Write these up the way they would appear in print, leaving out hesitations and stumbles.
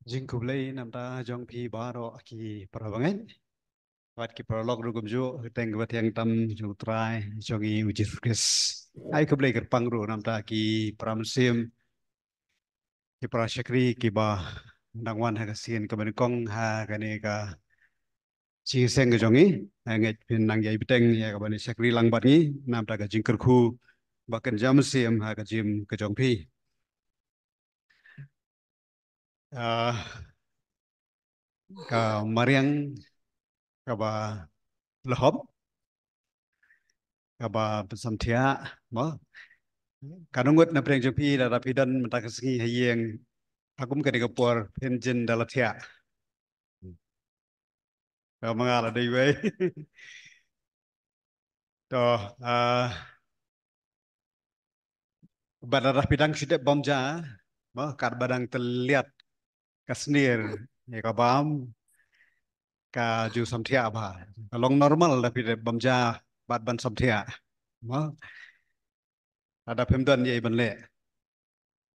Jingkublay namta jong pi baro ki parabangan. Wat ki prolog rugum jo teng wat yang tam jong try jongi uji fukes. Ai kublay ker pangru namta ki pramsim ki prasyakri ki ba dangwan ha kasin ka kong ha kane ka chi seng ka jongi ngai pin nang yai biteng ya ka bani syakri lang bat ni namta ka jingker khu bakan jam sim ha ka jim ka jong pi. Ka mariang ka ba lahop ka ba samthia mo kanungut na preng jopi da rapidan mataksgi hayeng akum ka digapor penjen dalatia ka mangala dai we to badar rapidang sidet bomja mo kar badang terlihat kasnir ya ka bam ka ju samthia ba kalong normal tapi bomja bad ban samthia mo ada pemdan ye ban le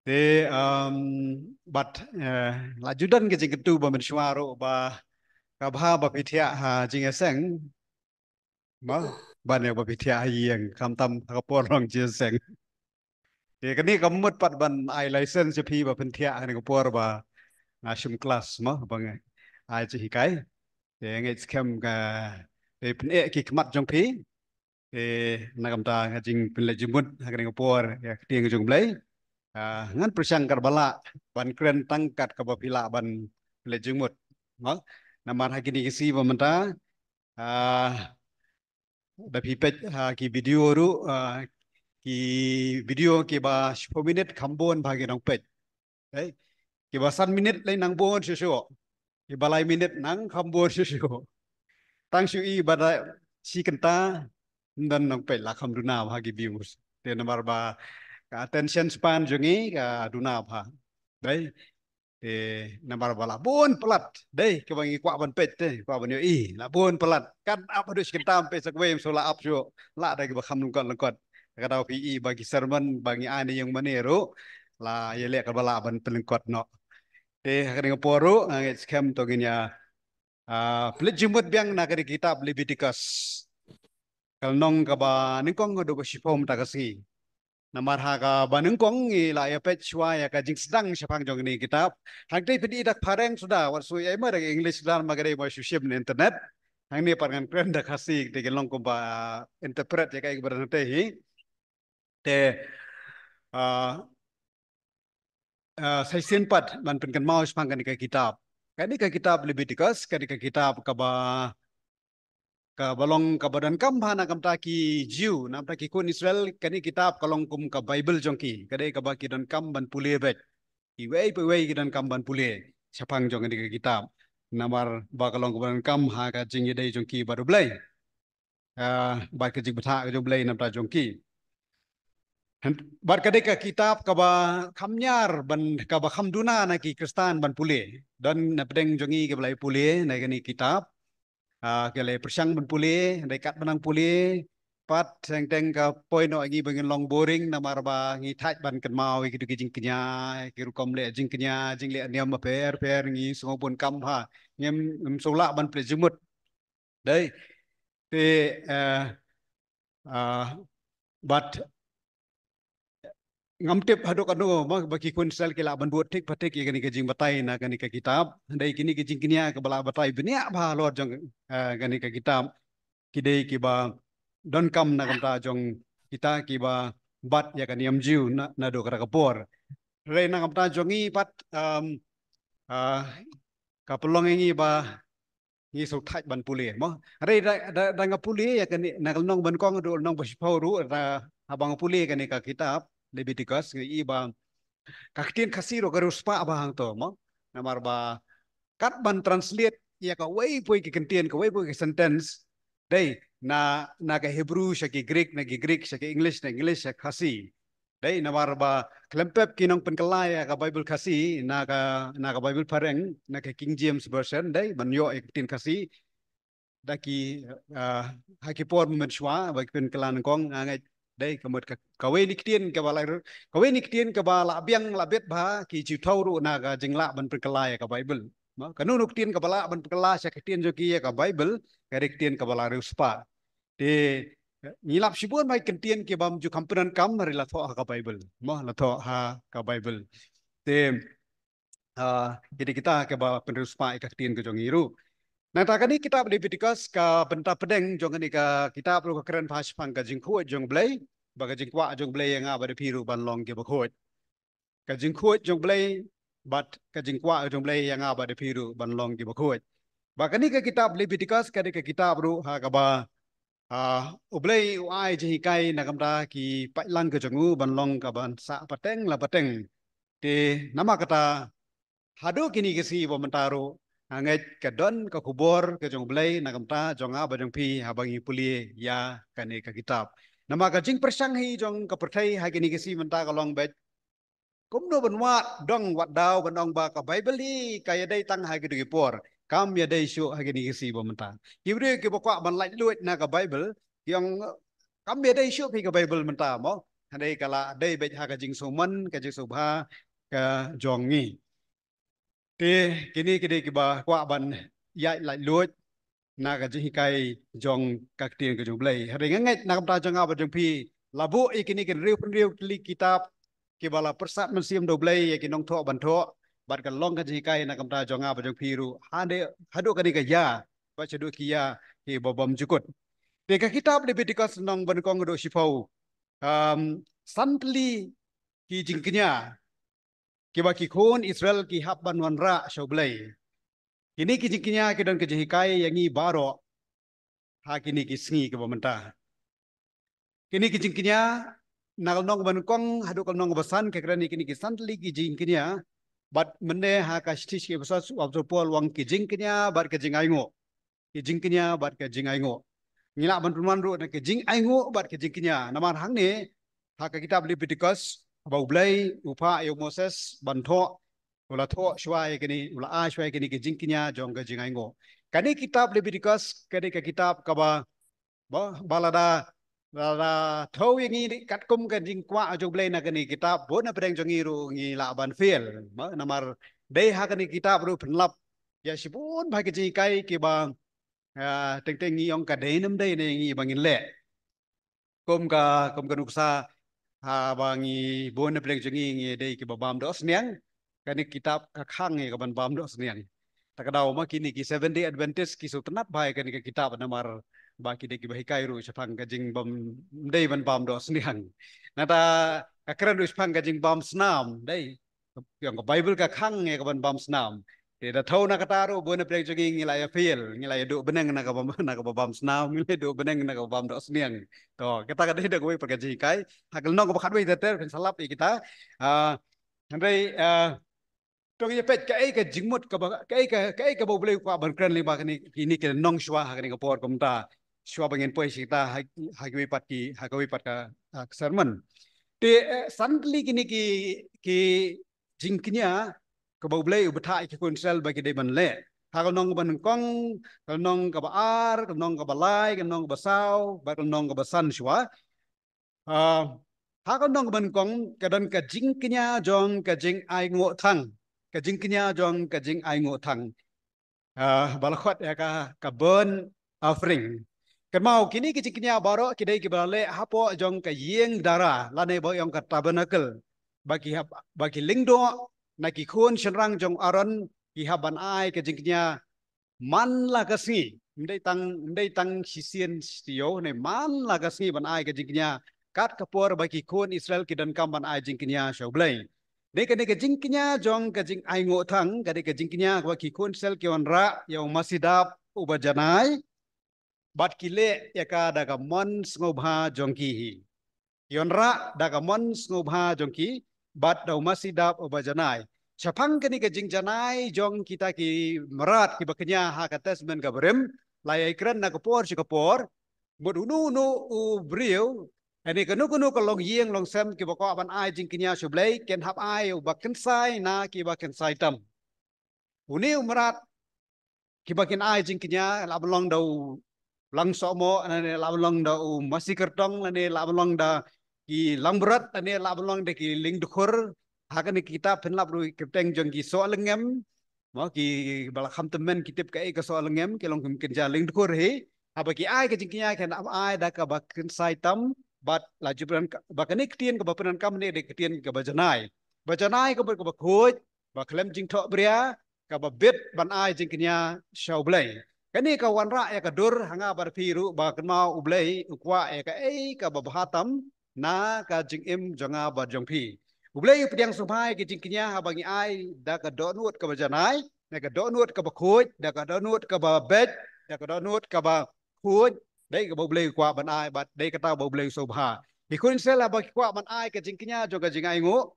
te bat lajudan ke jingketu ba mensuaro ba kabha ba pithia ha jingeseng ma ban yang bapitia yang kam tam kapor long chia seng ya kan ni kamut pat ban ai license je pi ba pentia kan kapor ba ngasum kelas ma bang ai chi kai ya ngai scam ka pen ki kemat jong pi na kam ta jing pen le jimut kan kapor ya tiang jong blai ngan persang karbala ban kren tangkat ka bapila ban le jimut ma namar hakini kisi ba menta da pipet ki video ru ki video ki ba 10 minit kambon bagi nang pet eh ki ba 1 minit lai nang bon shu ki balai minit nang kambon shu tang shu I bada si kenta dan nang pet la kam duna bagi views te nomor ba ka attention span jungi ka duna ba dai te nomor bala bon pelat dai ke bangi kwa ban pet te kwa ban yo I la bon pelat kan apa dus kenta pe sak wem so la up shu la dai ki ba kam nung kon kadau PE bagi sermon bagi ani yang maniru la ya lek bala ban pelengkot no akan ngaporo ngit scam to ginya pelit jumut biang nagari kitab Leviticus kal nong ka ba ningkong do ba sipom takasi namar ha ka ba ningkong I la ya pet chwa ya ka jing sedang syapang jong ni kitab hang dei pedi dak pareng sudah wat su ai mar English dan magare mo syushim ni internet hang ni parangan kren dak kasi de gelong ko ba interpret ya kai berante hi te saya sempat man pengen mau sepangkan ke kitab. Kani ke kitab Leviticus, kani ke kitab ka balong ka badan kam hana kam taki Jew, nam taki kun Israel kani kitab kalong kum ka Bible jongki. Kani ka ba kidan kam ban pulih bet. Iwei pe wei kidan kam ban pulih. Sepang jong kani ke kitab. Namar ba kalong ka badan kam ha ka jing yedai jongki baru belai. Ba ke jing betha ka jong belai nam ta jongki. Bar kadeka kitab kaba kamnyar ban kaba kamduna na ki kristan ban pule dan na pedeng jongi ke belai pule na kani kitab ke le persang ban pule dekat benang pule pat teng teng ka poino agi bangin long boring na marba ngi thaj ban kan mau ki ki jing kenya ki rukom le jing kenya jing le niam ma per ngi songo pun kam ha ngem sola ban ple jumut dai te bat ngamtip hadok anu mak bagi kun sel kila ban buat tik patik ya kani kajing batai na kani ka kitab dai kini kajing kinia ke bala batai benia ba lor jong kani ka kitab kidai ki ba don kam na kam ta jong kita ki ba bat ya kani amjiu na do kara kapor re na kam ta jongi pat ah, ka pelong ingi ba ngi so thaj ban puli mo re da ngapuli ya kani na nong ban kong do nong basipau ru ra abang puli kani ka kitab Leviticus i ba kaktin kasiro garus pa abang to mo namar ba kat ban translate ya ka way poi ki kentien ka way poi ki sentence dai na ka Hebrew sa ki Greek na ki Greek sa ki English sa kasi dai namar ba klempep kinong penkelaya ka Bible kasi na ka Bible pareng na ka King James version dai banyo iktin kasi daki haki por menshwa bagi penkelan kong ngai đây cái một cái về lịch tiền cái balai cái về lịch tiền cái bala biang la bet bah ki chiu thau ru na ga jingla ban perkelai cái Bible ma kanu nuk tiền cái bala ban perkelai sa cái tiền jo ki cái Bible cái lịch tiền cái bala ru spa thì ngilap sibun mai kentian ke bam ju kampunan kam hari la tho ha Bible ma la tho ha ka Bible thì jadi kita ke ba penerus pa ka tien ke jongiru nah ta kani kita Leviticus ka benta pedeng jong ni ka kita perlu ka keren pas pang ka jingku jong blai ba ka jingkwa jong blai yang ba de piru ban long ke ba khot ka jingku jong blai bat ka jingkwa jong blai yang ba de piru ban long ke ba khot ba kani ka kita Leviticus ka de ka kita perlu ha ka ba ublay uai jehi kai nakamda ki pailan ke jongu banlong ka ban sa pateng la pateng te nama kata hadu kini kesi bo mentaro anget ke don ke kubor ke jong blay nakamta jonga ba jong pi habangi puli ya kane ka kitab nama ka jing persang hi jong ka perthai ha kini kesi menta ka long bet kum no banwa dong wat daw banong ba ka Bible hi kaya dai tang ha ki por kam ya dai shu ha kini kesi bo menta kibre ke bo kwa ban lai luit na ka Bible yang kam ya dai shu pi ka Bible menta mo dai kala dai bet ha ka jing suman ka jing subha ka jong ngi te kini kide ki ba kwa ban ya lai luit na ka jing kai jong ka tien ka jong blai ha dai ngai na kam ta jong ba jong pi labu ikini ken riu li kitab ki bala persat musim do blai ya ki nong tho ban tho bat kan long ka ji kai na kam ta jonga ba jong piru hade hadu ka ni ka ya ba chedu ki ya ki bobom jukut te ka kitab Leviticus nong ban kong do sifau santli ki jingknya ki ba ki khon Israel ki hab ban wan ra sho blai kini ki jingknya ki don ka ji kai yang i baro ha kini ki sngi ki bomenta kini ki jingknya nakal nong ban kong hadu kal nong basan ke kerani kini ki santli ki jingknya bat mende ha ka stish ke basa abso pol wang ki jingknya bat ke jingaingo ki jingknya bat ke jingaingo ngila ban tuman ru ke jing aingo bat ke jingknya naman hang ne ha ka kitab Leviticus bau blai upa yo Moses ban tho ula tho shwai kini ula a shwai kini ki jingknya jong ke jingaingo kani kitab Leviticus kani ka kitab ka ba balada la thau yang ni kat kum kan jing kwa jo blai na kani kitab bon na pedeng jongi ru ngi la ban fiel ma namar dei ha kani kitab ru penlap ya sibun ba ke ji kai ki bang teng teng ngi ong ka dei nam dei ne ngi bangin le kum ka nuksa ha bangi bon na pedeng jongi ngi dei ki babam dos niang kani kitab ka khang ngi ka ban bam dos niang takadaw ma kini ki 7 day Adventist ki sutanap bai kani ka kitab namar baki de ki bahi kairu chapang ka jing bam dei ban bam dos niang nata akran du chapang ka jing bam snam dei yang ka Bible ka khang nge ka ban bam snam te da thau na kataru bo na prek jogi ngila ya fail ngila ya du beneng na ka bam snam ngila du beneng na ka bam dos niang to kita ka dei da ko pa ka ji kai hakal no ka khat bai ter kan salap kita andai trong ye pet ka jingmut ka bo blei kwa ban kran le ba ni ke nong shwa ha ni ka por kom ta shwa bangin poi sita ha ki pat ka sermon te santli ki jingknya ka bo blei u bthai ki kun sel ba ki de ban le ha ka nong ban kong ka nong ka ba ar ka nong ka ba lai ka nong ba sao ba ka nong ka ba san shwa ha ka nong ban kong ka dan ka jingknya jong ka jing ai ngo thang ka jingknya jong ka jing ai ngo thang balakhot ya ka burn offering kan mau kini ki jingknya baro kidai ki balale hapo jong ka yeng dara lane bo yong ka tabernacle bagi lingdo na ki khun shenrang jong aron ki haban ai ka jingknya man la ka si ndai tang sisien stio ne man la ka si ban ai ka jingknya kat kapor bagi khun Israel ki dan kam ban ai jingknya shoblai Deka jingkinya jong ka jing ai ngo thang ka deka jingkinya kwa ki kun sel ki on ra yo masidap ubajanai bat kile ya ka daga mon ngobha jong ki hi yon ra daga mon ngobha jong ki bat dau masidap ubajanai chapang ka ni ka jing janai jong kita ki merat ki baknya ha ka tesmen ka brem lai kran na ka por chi ka por bod unu nu u brio ani kanu kanu ka long yeng long sem ki bako ban ai jing kinya shublai ken hap ai u bakin sai na ki bakin sai tam uni umrat ki bakin ai jing kinya la long dau lang so mo ane la long dau masih kertong ane la long da ki lang berat ane la belong de ki ling dukur hakan ni kita penlap ru keteng jong ki soal ngem mo ki bala kham temen kitip ka e ka soal ngem ki long kin ja ling dukur he apa ki ai ka jingkinya kan ai da ka bakin sai tam bat la jibran bakani ketien ka bapenan kam ne de ketien ka bajanai ka ba khoj ba klem jing tho bria ka ba bet ban ai jingkinya shau blai kani ka wanra ya ka dur hanga bar piru ba kan mau ublai ukwa ya ka e ka ba hatam na ka jing im jonga ba jong pi ublai pediang sumai ki jingkinya habangi ai da ka donut ka bajanai na ka donut ka ba khoj da ka donut ka ba bet da ka donut ka ba khoj đấy cái bầu blê qua bạn ai bạn đây cái tao bầu blê sâu hà thì kun sẽ là bagi qua bạn ai cái jingkinya cho cái jing ai ngô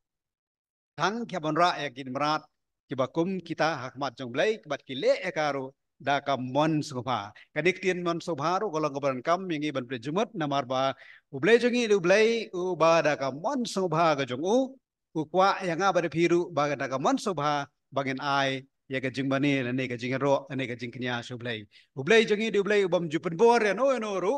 thang kia ban ra ya kin merat kibakum kita hakmat jong blai bat kile ekaro da kam mon subha kadik tien mon subha ro golong kabaran kam mingi ban prejumut namar ba ublai jongi ublai u ba da kam mon subha ga jong u kwa yang ga ba phiru ba da kam mon subha bangin ai ya ga jing bani ne ga jing ro ne ga jing knya sublai ublai jongi ublai bam jupen bor ya no ru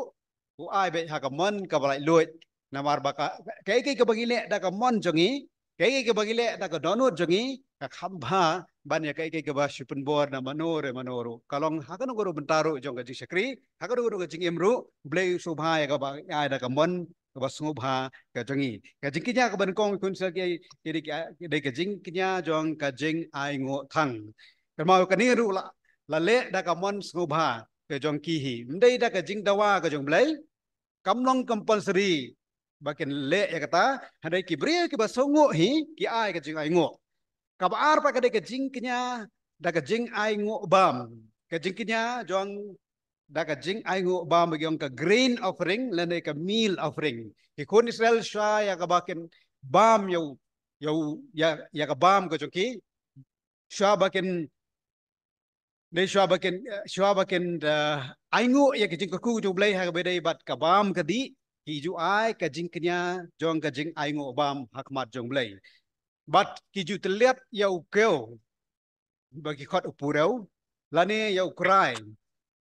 u ai be ha kam mon ka balai luit namar ba ka kai ka bangile da kam mon jongi cái bagile ta ko donut jongi ka khamba ban ya kai ke ba shipun bor na manore manoru kalong hakan guru bentaru jong ka jing sakri hakan guru ka jing imru blei subha ya ka ba ai da ka mon ka ba subha ka jongi ka jing kinya ka ban kong kun sa ke de ka jing kinya jong ka jing ai ngo thang ka mau ka ni ru la le da ka mon subha ka jong ki hi ndai da ka jing dawa ka jong blei kamlong compulsory bakin le ya kata handai kibri ki basongo hi ki ai ka jing ai ngo ka ba ar pa ka de ka jing knya da ka jing ai ngo bam ka jing knya jong da ka jing ai ngo bam gyong ka grain offering le ne ka meal offering ki kon Israel sha ya ka bakin bam yo ya ka bam ka jong ki sha bakin đây xoa bakin ai ngộ ya cái jing ku ju blai ha be dai bat ka bam ka di ki ju ai ka jing knya jong ka jing ai ngộ bam hakmat jong blai bat ki ju teliat ya ukeu bagi khot upureu lani ya ukrai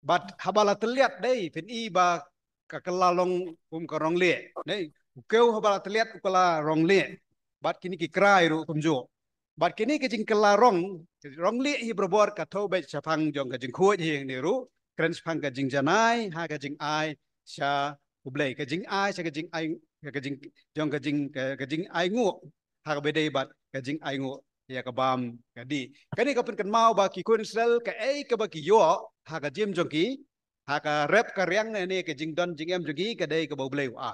bat habala teliat dai pen i ba ka kelalong ka rong le dai ukeu habala teliat ukala rong le bat kini ki krai ru kumjoบัดกี้นี่ก็จึงกลาร้องเลี้ยฮีบรบอร์กับทบชพังจงก็จึงคุยเฮงนี่รู้กรันชพังก็จึงจะนายฮาก็จึงไอชาอุบเลยก็จึงไอชาก็จึงไอก็จึงจงก็จึงไองูฮาก็ไปได้บัดก็จึงไองูyaก็บามก็ดีก็นี่ก็เป็นกันเมาบากีคนเซลก็ก็บากีโยฮาก็จิมจงกีฮาก็เรปก็เรียงนี่ก็จึงดอนจึงเอ็มจงกีก็ได้ก็บ่เบลวไอ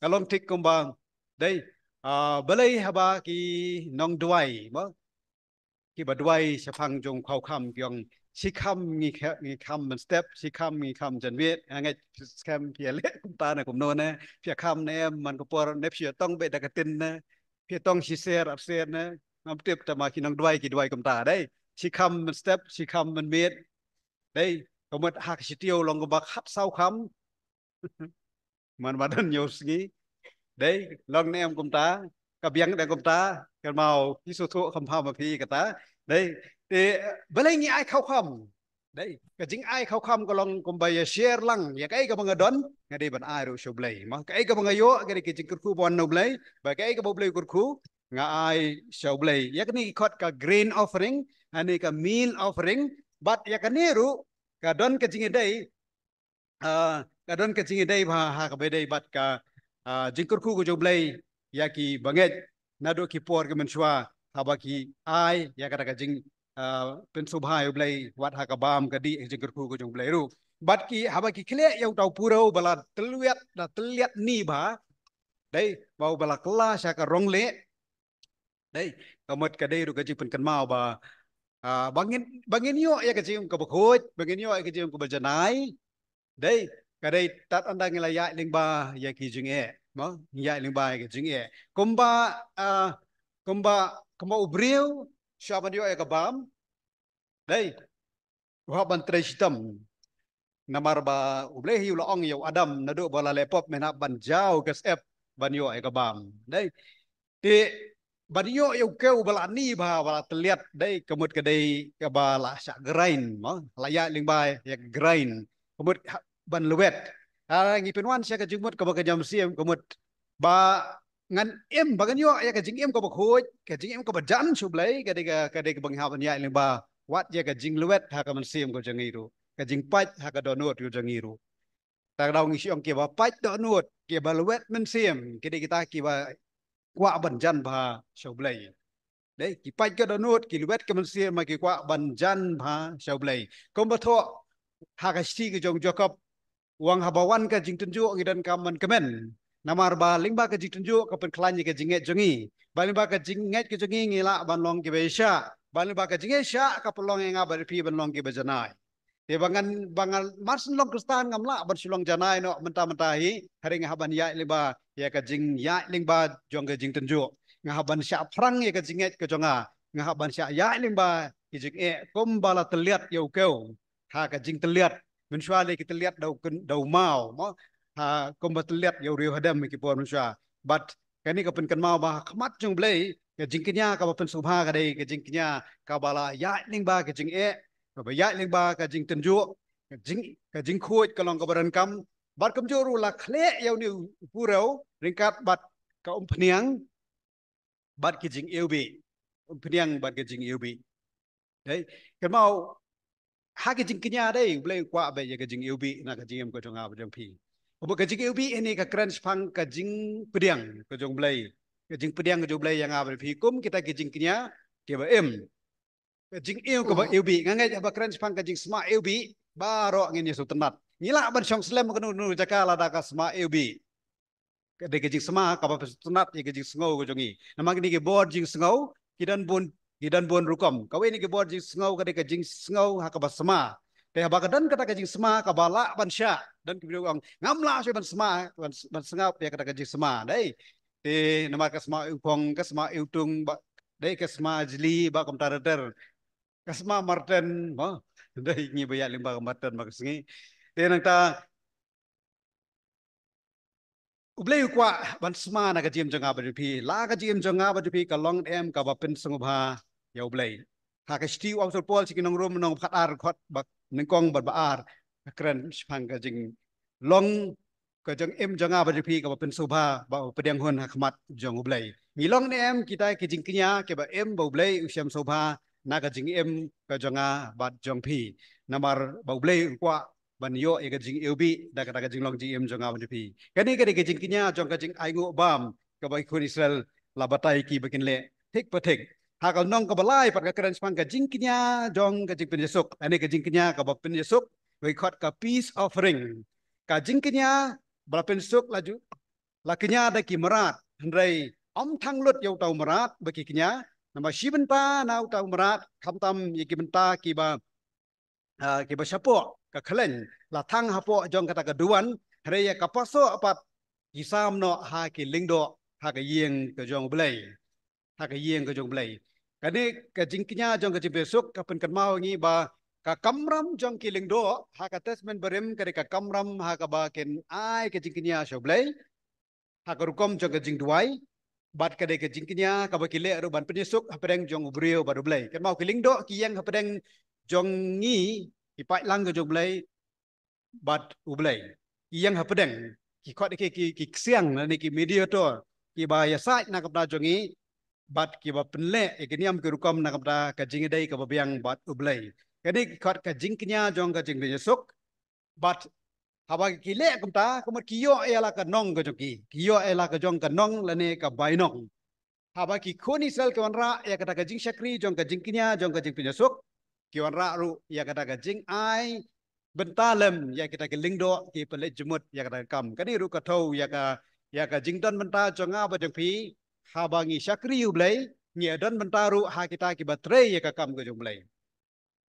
ก็ลองทิกกุมบางได้balai haba ki nong duai mo ki ba duai chapang jong khau kham kyong si kham ngi kham man step si kham ngi kham jan viet ngai scam pia le kum ta na kum no na pia kham na em man ko por ne pia tong be da ka tin na pia tong si ser ap ser na ngam tip ta ma ki nong duai kum ta dai si kham man step si kham man viet dai ko mat hak si tiêu long ko ba khat sau kham man ba dan yo ski đấy lần này em cũng ta cả biếng đây cũng ta cái màu cái số thu không mà phi cả ta đấy thì với lại nghĩ ai khâu không đấy cái chính ai khâu không có lòng cũng bây giờ share lăng ya cái bằng đón cái đây bạn ai rồi show play mà cái bằng yo cái chính cứ bon no play và cái bao play cứ ngã ai show play ya cái này khot cả grain offering anh cái meal offering but ya cái này ru cái đón cái chính đây cái đón cái chính đây mà ha cái đây but cái jingkurku ko joblay ya ki banget nado ki por ke menshwa haba ki ai ya kata ka jing pen subha joblay wat ha ka bam ka di jingkurku ko joblay ru bat ki haba ki khle yau tau puro bala teliat ni ba dai bau bala kla sha ka rong le dai kamat ka dai ru ka jing pen kan mau ba bangin yo ya ka jing ka bkhoj bangin yo ya ka jing ko bajanai dai cái đây tát anh đang là dạy linh ba dạy kỳ chừng e mà dạy linh ba cái chừng e kumba ubriu siapa dia yang kebam đây họ ban trestam namar ba ubleh hiu laong hiu adam nadu bala lepop mena ban jauh ke sep ban yo yang kebam đây thì ban yo yang keu bala ni bala terlihat đây kemut ke đây ke bala sak grain mà layak linh ba yang grain kemut ban luwet ngi penwan sia ka jumut ka jam siam kemut ba ngan em bagan yo ya ka jing em ko ba khoj ka jing em ko ba jan chu blai ka de ka bang ha ban ya le ba wat ya ka jing luet ha ka man sim ko jangiru ka jing pat ha ka donot yu jangiru ta dau ngi siong ke ba pat donot ke ba luet man sim ke de kita ki ba kwa ban jan ba chu blai đấy ki pat ka donot ki luet ka man sim ma ki kwa ban jan ba chu blai kom ba tho ha ka sti ka jong jokop uang habawan ka jing tunjuk ngidan kaman kemen namar ba lingba ka jing tunjuk ka pen klan ka jinget jongi ba lingba ka jinget ka jongi ngila ban long ki besha ba lingba ka jinget sha ka pelong nga ba pi ban long ki bejanai te bangan marsin long kristan ngamla ban sulong janai no menta hi haring haban ya lingba ya ka jing ya lingba jong ka jing tunjuk nga haban sha prang ya ka jinget ka jonga nga haban sha ya lingba ki jing kom bala teliat yau keu ha ka jing teliat mensuale kita lihat dau mau ha kombat lihat yo rio hadam ki por mensua but kani ka pen kan mau ba khamat jung blai ke jingkinya ka pen subha ka dei ke jingkinya ka bala ya ning ba ke jing ka ba ya ning ba ka jing tenju ka jing khoi ka long ka baran kam bat kam jo ru la khle yo ni purau ringkat bat ka phniang bat ki jing eubi phniang bat ke jing eubi đấy kan mau ha ke jing kenya dai blai kwa ba ya ke jing eubi na ke jing em ko jonga ba jong pi obo ke jing eubi ini ka kran phang ka jing pediang ko jong blai ke jing pediang ko jong blai yang ba pi kum kita ke jing kenya ke ba em ke jing eu ko ba eubi ngangai ba kran phang ka jing sma eubi ba ro ngin yesu tenat ngila ban song slem ko nu jakala da ka sma eubi de ke jing sma ka ba tenat ye ke jing sngo ko jongi namang ni ke board jing sngo kidan bon rukom kawe ni ke board jing sngo ka de ke jing sngo ha ka ba sma te ba ka dan kata ke jing sma ka bala ban sha dan ke bilang ngamla sya ban sma ban sngap ya kata ke jing sma dai te nama ka sma upong ka sma utung ba dai ka sma jli ba kam tarater ka sma marten ba dai ni ba ya limba marten ba singi te nang ta ublei kwa ban sma na ka jim janga ba pi la ka jim janga ba pi ka long em ka ba pen sngubha ya ublei ha ka sti wa sol pol sikin nong rum nong phat ar khot ba ning kong ba ar kren phang ka jing long ka jang em janga ba pi ka ba pen subha ba pedang hon ha khmat jong ublei ngi long ne em kita ke jing knya ke ba em ba ublei usiam subha na ka jing em ka janga ba jong pi namar ba ublei kwa ban yo e ka jing eubi da ka jing long jing em jong ba pi kani ke jing kinya jong ka jing ai ngo bam ka ba kun Israel la batai ki bakin le thik pa thik ha ka nong ka balai pat ka kran spang ka jing kinya jong ka jing penyesuk ani ka jing kinya ka ba penyesuk we khot ka peace offering ka jing kinya ba penyesuk laju la kinya da ki marat hendrai om thang lut yo tau marat ba ki kinya nama shibenta nau tau marat kham tam ye ki benta ki ba kiba syapo ka khalen la thang hapo jong kata keduan reya kapaso apat kisam no ha ki lingdo ha ka yeng ke jong blai ha ka yeng ke jong blai kani ka jingkinya jong ka besok ka pen kan mau ngi ba ka kamram jong ki lingdo ha ka tesmen berem ka ka kamram ha ka ba ken ai ka jingkinya sho blai ha ka rukom jong ka jing duai bat ka de ka jingkinya ka ba ki le ru ban penyesuk ha pedeng jong ubrio ba blai kan mau ki lingdo ki yeng ha pedeng jong ngi ipai lang ke jong blai bat ublai yang hapedeng ki khot ki siang na ni ki mediator ki ba ya sai na kapda jongi bat ki ba penle e ki niam ki rukom na kapda ka jing dai ka ba biang bat ublai kadi khot ka jing knya jong ka jing besok bat haba ki le kapta kumot ki yo ela ka nong ka joki ki yo ela ka jong ka nong la ne ka bai nong haba ki khoni sel ka wanra ya kata ka jing shakri jong ka jing knya jong ka jing besok ki wanra ru ya kata ka jing ai bentalem ya kita ke lingdo ki pelet jemut ya kata kam kani ru ka thau ya ka jingdan benta jonga ba jong pi ha bangi syakri ublai ngi dan benta ru ha kita ki batre ya ka kam ke jong blai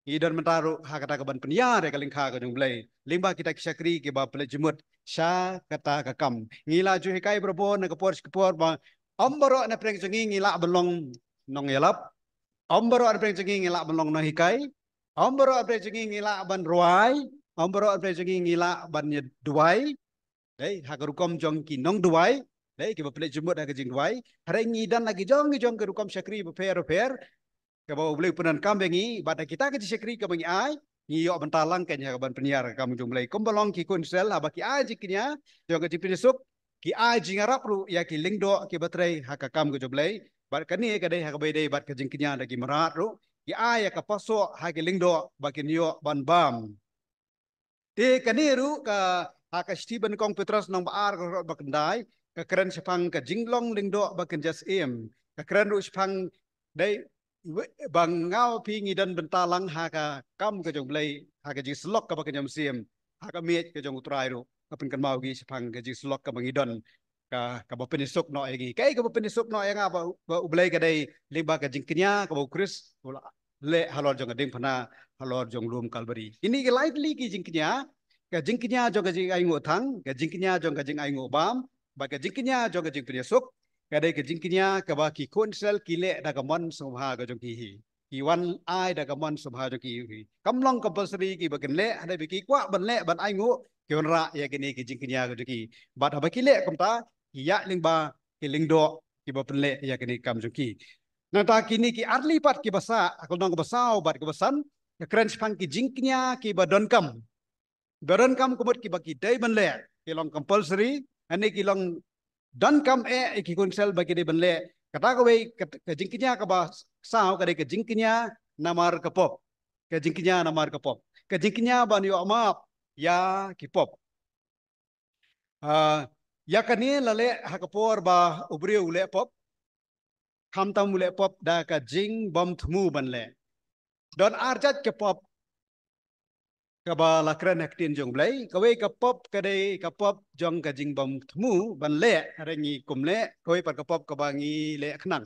ngi dan benta ru ha kata ka ban penyar ya ka lingkha ke jong blai limba kita ki syakri ki ba pelet jemut sya kata ka kam ngi la ju kai probo na ka por ba omboro na preng jongi ngi la belong nong yelap omboro na preng jongi ngi la belong na hikai omboro na preng jongi ngi la ban ruai omboro apre jongi ngila ban duai đấy hakarukom jong ki nong duai đấy ki baple jumut ha jing duai hare ngi dan lagi jong ke rukom syakri be per ke bawa beli punan kam bengi bada kita ke syakri ke bengi ai ngi yo bentalang ke nya ban penyiar kam jumlai kom balong ki kunsel abaki ai jikinya jong ke jipin suk ki ai jingarap ru ya ki lingdo ki batrai hakakam ke joblei bat kani ka dei hakabei bat ka jingkinya lagi merat ru ki ai ya ka paso ha ki lingdo bakin yo ban bam ti kani ru ka haka Stephen Kong Petrus nong baar ka bakandai ka keren sepang ka jinglong lingdo bakin jas em ka keren ru sepang dei bang ngau pi ngidan bentalang haka kam ke joblei haka jing slok ka bakin jam siem haka miet ke jong utrai ru kapin kan mau gi sepang ke jing slok ka bangidon ka ba penisuk no egi kai ka ba penisuk no yang apa ba ublai ka dei limba ka jingknya ka ba kris le halor jong ding phana halor jong lum kalbari ini ke lightly ki jingknya ka jingknya jong ka jing ai ngo thang ka jingknya jong ka jing ai ngo bam ba ka jingknya jong ka jing penisuk ka dei ka jingknya ka ba ki konsel ki le da ka mon somha ka jong ki hi ki wan ai da ka mon somha jong ki hi kam long compulsory ki ba ken le ada bi ki kwa ban le ban ai ngo ki on ra ya kini ki jingknya ka jong ki bat ba ki le kom ta ya lingba ki lingdo ki ba penle ya kini kam juki nata kini ki arli pat ki basa akol nong basau bat ki basan ya keren spang ki jingknya ki ba don kam badan kam kumut ki baki dai banle ki long compulsory ane ki long don kam ki konsel bagi dai banle kata ko wei ke jingknya ka ba sao ka dai ke jingknya namar ka pop ke jingknya namar ka pop ke jingknya ban yo amap ya ki pop ya kani lale hakapor ba ubriu le pop kam tam le pop da ka jing bom thmu ban le don arjat ke pop ka ba lakran aktin jong blai ka we ka pop ka dei ka pop jong ka jing bom thmu ban le are ngi kum le ka we pat ka pop ka ba ngi le khnang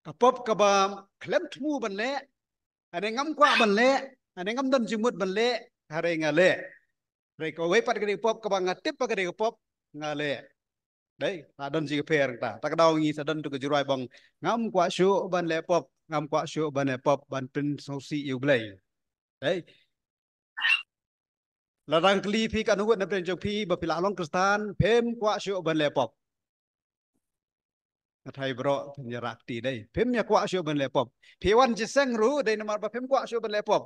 ka pop ka ba klem thmu ban le ane ngam kwa ban le ane ngam don jimut ban le are nga le re ka we pat ka dei pop ka ba ngatip ka dei ka pop nga le đấy ta đơn gì phê ta ta cái đầu nghĩ sa đơn tu cái jurai bang ngam kwa shu ban le pop ngam kwa shu ban le pop ban pin so si yêu play đấy là đang kli phi kan huat na pen jong phi ba pila long kristan phem kwa shu ban le pop thai bro nya rakti đấy phem nya kwa shu ban le pop phi wan ji sang ru dei na mar ba phem kwa shu ban le pop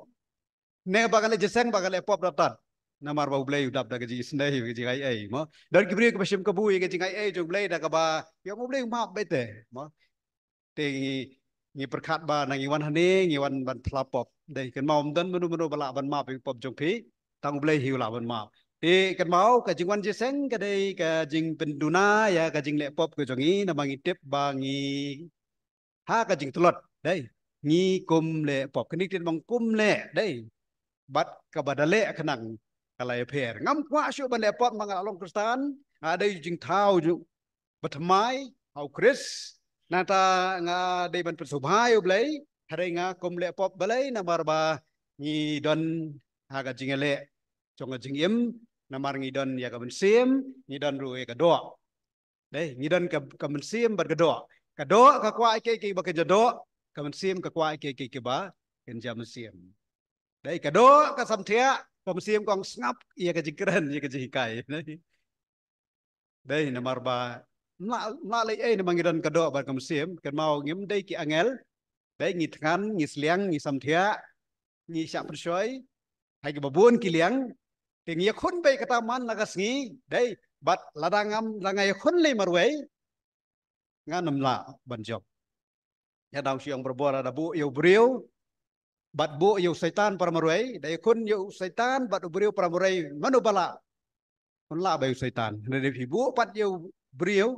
ne ba kan le ji sang ba kan le pop datat namar ba ublay udap da gaji isnai gaji ai ai mo dar kibri ke pasim kabu gaji ai ai jong blay da ka ba yo ublay ma bete mo te ngi perkat ba nang iwan hane ngi wan ban thlapop dei kan mau dan menu menu bala ban ma pop jong phi tang ublay hiu la ban ma te kan mau ka jing wan je seng ka dei ka jing penduna ya ka jing le pop ke jong i na bangi tip ba ngi ha ka jing tulot dei ngi kum le pop kenik tin bang kum le dei bat ka badale khanang kalai pher ngam kwa shu ban le pot mang along kristan ada jing thau ju batmai au chris nata nga dei ban persubhai oblei hare nga kom le pop balai na barba ni don haga jingele chong jing im na mar ngi don ya ka ban sim ni don ru ka do dei ni don ka ban sim bar ka do ka kwa ke ba ka do ka ban sim ka kwa ke ba ken jam sim đấy cả đó cả sầm thea còn xiêm còn ngắp ia cái gì keren ia cái gì kai đấy nama ba na lấy ấy nama ngiran cả đó ba cầm xiêm cái mau ngim đây ki angel đấy nghi than nghi sliang nghi sầm thea nghi sap persoi hay cái babun ki liang cái nghi khun bay kata man lagas nghi đấy bat ladangam langai khun le marwei nganam la banjok ya dang siang berbora da bu yêu brio bat bu yu setan paramurai dai kun yu setan bat beriu paramurai manu bala kun la bayu setan dari ibu pat yu beriu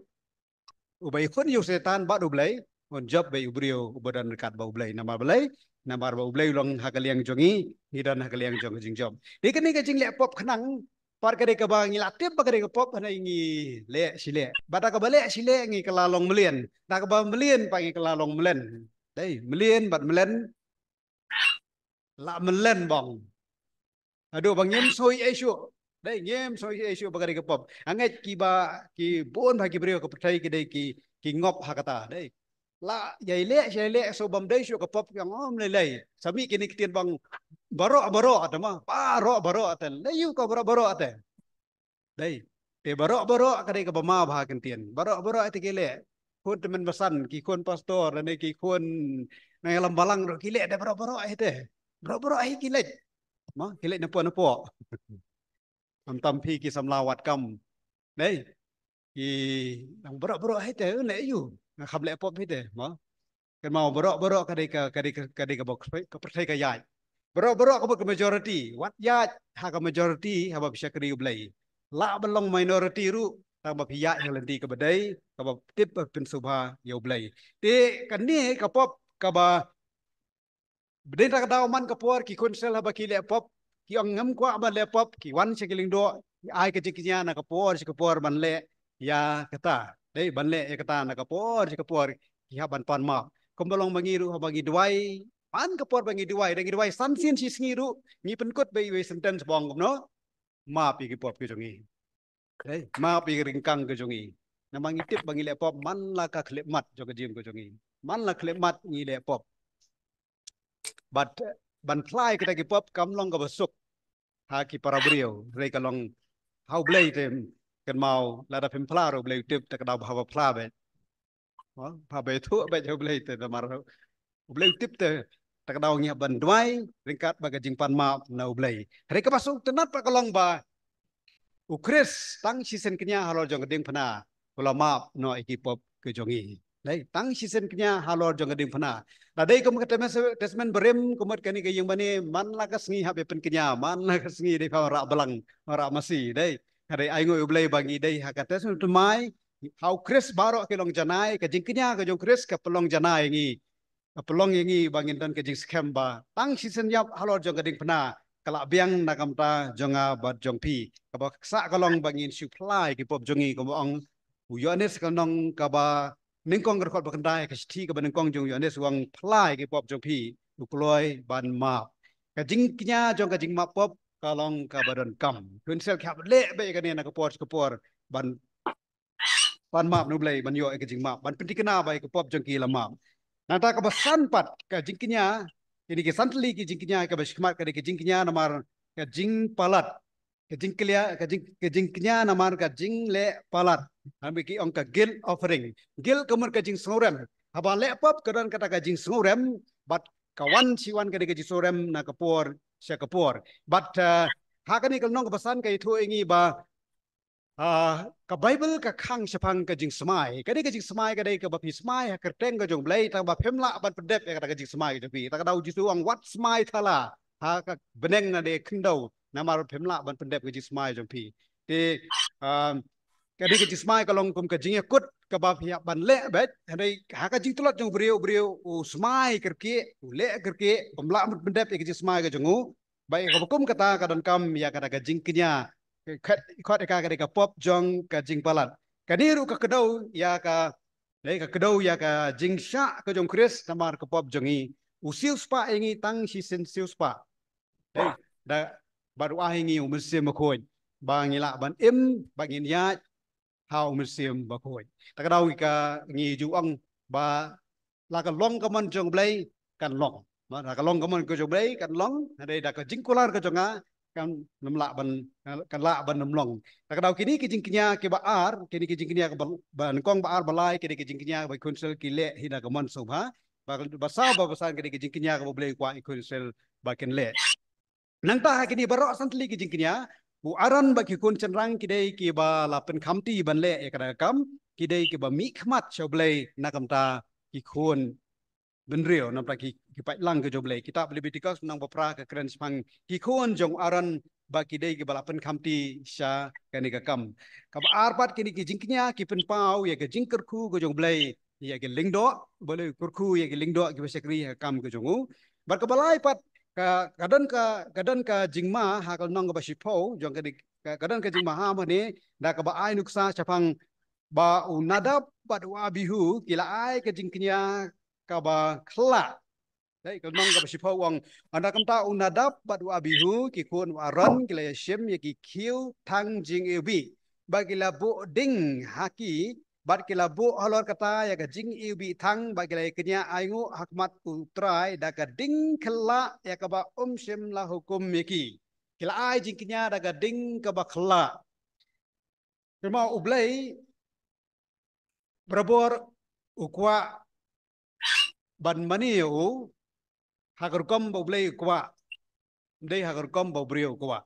ubai kun yu setan bat ublai on job bayu beriu ubadan dekat bau blai nama bau blai long hakaliang jongi hidan hakaliang jong jing job ikan ni kajing le pop khanang par kade ka ba ngi latip ba kade ka pop hana ngi le sile bata ka bale sile ngi kalalong melien ta ka ba melien pa ngi kalalong melen dai melien bat melen la melen bong aduh bang nyem soi esyo dai nyem soi esyo bagari ke pop anget ki ba ki bon bagi brio ke pertai ki dai ki ngop hakata dai la yai le so bam dai syo ke pop yang om le sami kini kitien bang baro atama baro aten le yu ko baro aten dai te baro kadai ke bama bah kentien baro ate ki le kun temen besan ki kun pastor dan ki kun nang lambalang ki le ada baro ate baro ai ki le ma kilit napo tampi ki samlawat kam đấy ki nang berok-berok hai te le yu kham le pop hai te ma kan mau berok-berok kadai ka bok ka pertai ka yai berok-berok ka bok majority wat yai ha ka majority ha ba bisa kri blai la belong minority ru ta ba pia yang lendi ka badai ka ba tip pen subha yo blai ti kan ni ka pop ka ba Bden tak daw man kapor ki kunsel haba ki lepop ki ang ngam kwa ba lepop ki wan se kiling do ai ke jiknya na kapor si kapor ban le ya kata dei ban le ya kata na kapor si kapor ki haban pan ma kombolong bangiru haba gi duai pan kapor bangi duai san sin si sngiru ni penkut bai we sentence bong no ma pi ki pop ki jongi dei ma pi ringkang ki jongi na bangi tip bangi lepop man la ka khlep mat jo ka jim ko jongi man la khlep mat ni lepop But ban fly kita ki pop kam long ka basuk ha ki para brio re ka long how blade kan mau la da pim plaro blade tip ta ka da ba pla be pa be thu be jo blade te da mar blade tip te ta ka da ngia ban dwai ringkat ba ka jing pan ma na blade re ka basuk tenat pa ka long ba ukris tang season kenya halor jong ding phana ulama no iki pop ke jongi đấy tăng season kenya halor jong ding phana la dei kum kata tesmen berem kumut kani ke yang bani man la ka sngi habe pen kenya man la ka sngi dei ra belang ra masi dei hari ai ngoi ublei bangi dei ha kata sun tu mai how chris baro ke long janai ke jing kenya ke jong chris ke pelong janai ngi pelong ngi bangin dan ke jing scam ba tang season yap halor jong ding phana kala biang nakam ta jonga bat jong pi ka ba sa kalong bangin supply ki pop jongi ko ong uyones kanong ka ba ningkong rekod bakandai ke sti ke ningkong jong yones wang plai ke pop jong pi ukloi ban map ke jingknya jong ke jing map pop kalong ka badan kam kun sel khap le be ke ne na ke por ban map nu blai ban yo ke jing map ban pentikena bai ke pop jong ki la map nata ka basan pat ke jingknya ini ke santli ke jingknya ke baskhmat ke jingknya namar ke jing palat ke jingknya namar ke jing le palat ambil ki ong ka gil offering gil kamar ka jing snorem haba le pop kadan kata ka jing snorem but kawan siwan ka jing snorem na kapor sya kapor but ha ka ni kal nong basan ka itu ingi ba ka bible ka khang sepang ka jing smai ka ni ka jing smai ka dei ka ba pi smai ha ka teng ka jong blai ta ba phemla ban pedep ka ka jing smai ka pi ta ka dau jisu ang wat smai thala ha ka beneng na de khindau na mar phemla ban pedep ka jing smai jong pi te cái đi cái smai cái long cùng cái chính cốt cái bà phía bản lệ bet đây hạ cái chính tulot trong brio u smai cái kia u lệ cái kiaผมละมันđẹp cái smai cái jongu baik cái hukum kata cái dan kam ya cái chính kia cái khot cái pop jong cái chính palat cái đi ru cái kedau ya cái đấy cái kedau ya cái chính sha cái jong chris namar cái pop jongi u siu spa ingi tang season siu spa đấy đã baru ahingi u mesti makoi bangila ban im bangin ya hau museum bakoi tak dau ka ngi ju ang ba la ka long ka man jong blai kan long ma la ka long ka man ko jong blai kan long đây da ka jingkular ka jonga kan nam la ban kan la ban nam long tak dau kini ki jingknya ke ba ar kini ki jingknya ka ban kong ba ar balai kini ki jingknya ba kunsel ki le hina ka man subha ba sa ba basan kini ki jingknya ka blai kwa kunsel ba ken le nang ta kini barok santli ki jingknya bu aran bagi kun cenrang kidai ki ba lapen kamti ban le ekada kam kidai ki ba mi khmat choblei nakam ta ki kun benrio nam ta ki pai lang ke joblei kita beli bitikas nang bapra ke keren sepang ki kun jong aran ba kidai ki ba lapen kamti sha kani ka kam ka ba arpat kini ki jingknya ki pen pau ya ke jingker khu ke jong blei ya ke lingdo boleh kurku ya ke lingdo ki ba sekri kam ke jongu bar ka balai pat kadang ka jingma ha kal nong ba shipo jong kadang ka jingma ha mane da ka ba ai nuksa chapang ba unadap ba wa bihu kila ai ka jingknya ka ba khla dai kal nong ka ba shipo wang anda kam ta unadap ba wa bihu ki kun waran kila shem ye ki khiu thang jing ebi ba kila bu ding haki bat kila bu halor kata ya ka jing ibi thang ba kila kenya aingu hakmat utrai da ka ding khla ya ka ba shem la hukum meki kila ai jing kenya da ka ding ka ba khla kema ublai berabor ukwa ban mani u hagar kom ublai ukwa dei hagar kom ba brio ukwa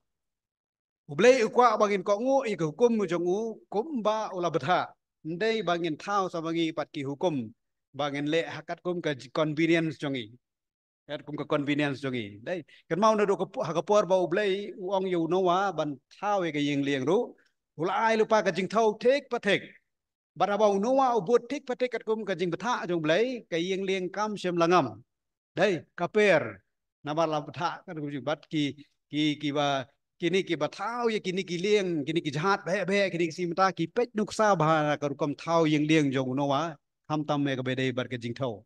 Ublay ukwa bangin ko ngu ik hukum mu jongu kumba ula betha. Ndai bangin thau sa bangi pat ki hukum bangin le hakat kum ka convenience jongi. Kat kum ka convenience jongi. Dai kan mau na do ko hakapor ba ublay uang yu no wa ban thau e ka yeng lieng ru. Ulai lupa ka jing thau tek pa tek. Barabau no wa ubut tek pa tek kat kum ka jing betha jong blay ka yeng lieng kam sem langam. Đây kaper nama la betha kan kum jing bat ki ba kini ki bathau ye kini ki lieng kini ki jahat be kini ki simta ki pet nuksa bha ka rukom thau yeng lieng jong nowa ham tam me ka be dei bar ka jing thau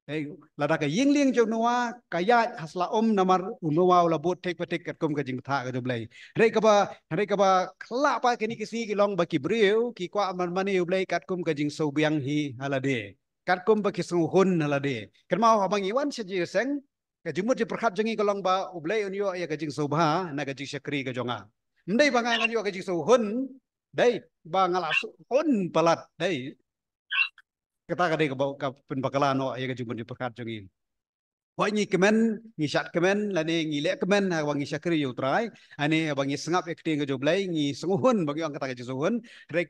ei lada ka yeng lieng jong nowa ka ya hasla namar unowa la bot tek patek ka kum ka jing tha ka blai re ka ba khla pa kini ki si ki long ba ki breu ki kwa man mani blai kat kum ka jing so biang hi halade kat kum ba ki su hun halade kan mau abang iwan se ji seng kajimut je perkhat jengi kalong ba ublay unyo ya kajing sobha na kajing syakri ka jonga ndai ba ngan yo kajing so hun dai ba ngala hun palat dai kata ka dai ka pen bakala no ya kajing je perkhat jengi wa ni kemen ni syat kemen la ni ngi le kemen ha wangi syakri yo trai ani bangi sengap ekting ka joblay ngi sungun bagi orang kata kajing so hun dai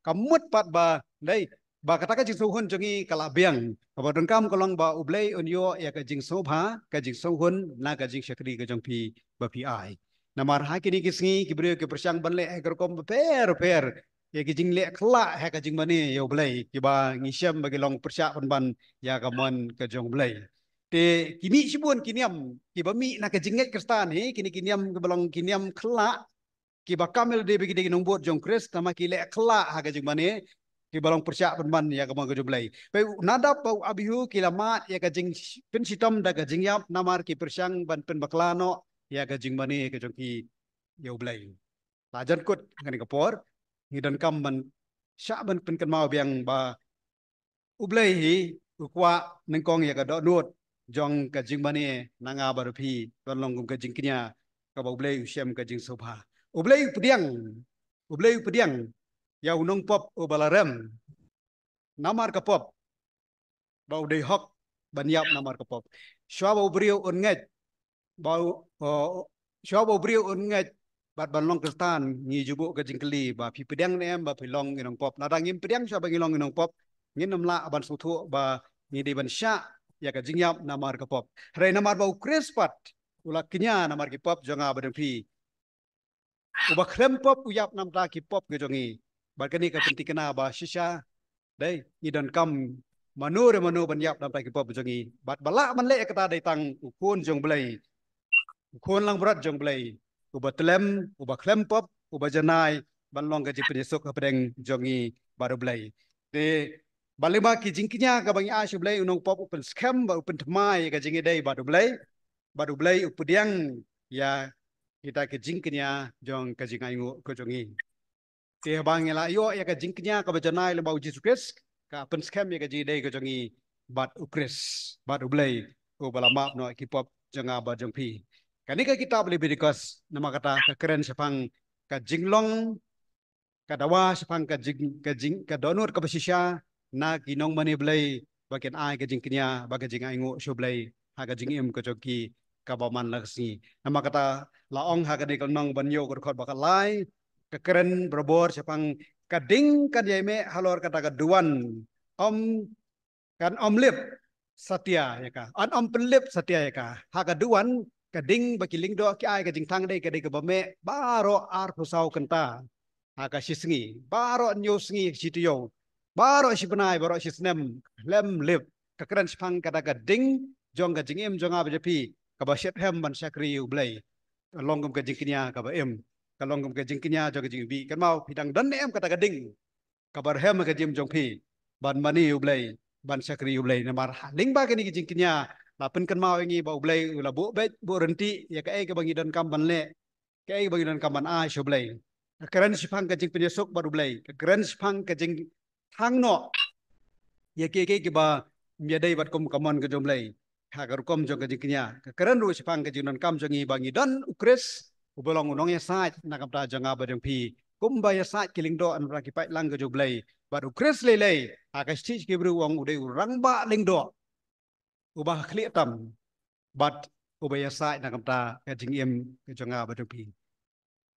kamut pat ba dai ba kata ka jing sohun jongi kala biang ba dengkam kolong ba ublay onyo ya ka jing sobha ka jing sohun na ka jing syakri ka jong pi ba pi ai namar ha kini kisngi kibre ke persyang banle ka kom per ya ki jing le khla ha ka jing mani yo blay ki ba ngisem bagi long persyak ban ya ka mon ka jong blay te kini sibun kiniam ki ba mi na ka jinget kristan he kini kiniam ke belong kiniam khla ki ba kamel de bagi de nong bot jong kris nama ki le khla ha ka jing mani ki balong persyak penman ya ka mangko jublai pe nadap bau abihu kilamat ya ka jing pen sitom da ka jing yap namar ki persyang ban pen baklano ya ka jing mani ka jong ki yo blai lajan kut ngani ka por ni dan kam ban syak ban pen kan mau biang ba ublai hi ukwa nengkong ya ka do nut jong ka jing mani nanga barupi don long ka jing kinya ka ba ublai usyam ka jing sobha ublai pediang ya unong pop o balarem namar ka pop bau dei hok banyap namar ka pop shwa bau brio on nget bau shwa bau brio on nget bat ban long kristan ngi jubo ka jingkli ba pi pedang nem ba pi long nginong pop ladang ngim pedang shwa ba ngilong nginong pop nginam la ban suthu ba ngi de ban sha ya ka jingyap namar ka pop re namar bau krispat ulak kinya namar ki pop jonga badeng pi uba krem pop uyap nam ta ki pop ge jongi balkani ka penti kena ba shisha dai ni dan kam manu banyap dalam taki pop jongi bat balak man le kata dai tang ukun jong blai ukun lang berat jong blai uba telem uba klem pop uba janai ban long gaji penyesuk ka pedeng jongi baru blai de balima ki jingkinya ka bangi asyu blai unong pop upen scam ba upen temai ka jingi dai baru blai upudiang ya kita ke jingkinya jong ka jingai ngu ko jongi te bangela yo ya ka jingkinya ka bajanai le bau Jesus Christ ka pen scam ya ka ji dei ka jongi bat ukris bat ublai u balamap no ki pop jonga ba jong pi kani ka kita boleh berikas nama kata ka keren sepang ka jinglong ka dawa sepang ka donor ka basisya na kinong mani blai bagian ai ka jingkinya baga jingai ngu syo blai ha ka jingim ka joki ka baman laksi nama kata laong ha ka dei nong banyo ko khot bakal lai kekeren berbor sepang kading kan yeme halor kata kaduan om kan om lip satya ya ka an om pelip satya ya ka ha kaduan kading bakiling do ki ai ka jingtang dei ka dei ka bame baro ar pusau kenta ha ka sisngi baro nyusngi sitiyo baro sibnai baro sisnem lem lip kekeren sepang kata kading jong ka jingim jong abepi ka ba shet hem ban sakri ublai longgom ka jingkinya ka ba em kalong kum ke jingkinya jo ke jingbi kan mau pidang dan em kata gading kabar hem ke jim jong pi ban mani ublai ban sakri ublai namar ling ba ke ni jingkinya lapen kan mau ingi ba ublai ula bu bet bu renti ya ke bangi dan kam ban le ke bangi dan kam ban a sho ublai keren sipang ke jing penyesuk ba ublai keren sipang ke jing thang no ya ke ba miadai bat kum kamon ke jomlai ha kom jong ke jingkinya keren ru sipang ke jing dan kam jongi bangi dan ukres ubelong unong ya sait nakam ta janga badeng pi kumba ya sait kiling do an raki pai lang jo blai baru kres lele akas tis ki bru wong ude urang ba ling do ubah kli tam bat ubaya sait nakam ta ka jing em ke janga badeng pi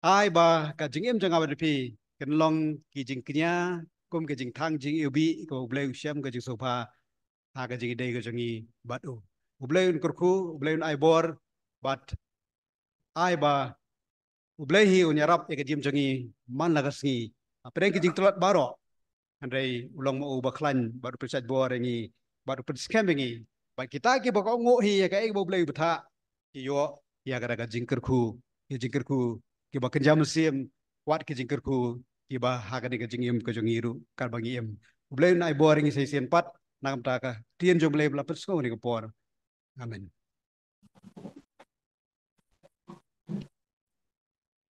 ai ba ka jing em janga ba pi kan long ki jing knya kum ke jing thang jing ubi ko bleu syam ke jing sofa ha ke jing dei ke jangi bat u bleu kurku bleu ai bor bat ai ba ublay hi unyarap ya kajim jangi man lagas ngi apre ki jing tulat baro andai ulang mau baklan baru persat bor ngi baru pers scam ngi ba kita ki ba ko ngo hi ya ka ek bo blay betha ki yo ya kada ka jingkerku ki jingkerku ki ba kenjam sim wat ki jingkerku ki ba ha ka ni ka jingim ka jongiru kar bangi em ublay nai bor ngi sai sen pat nagam ta ka tien jom blay bla pers ko ni ko por amen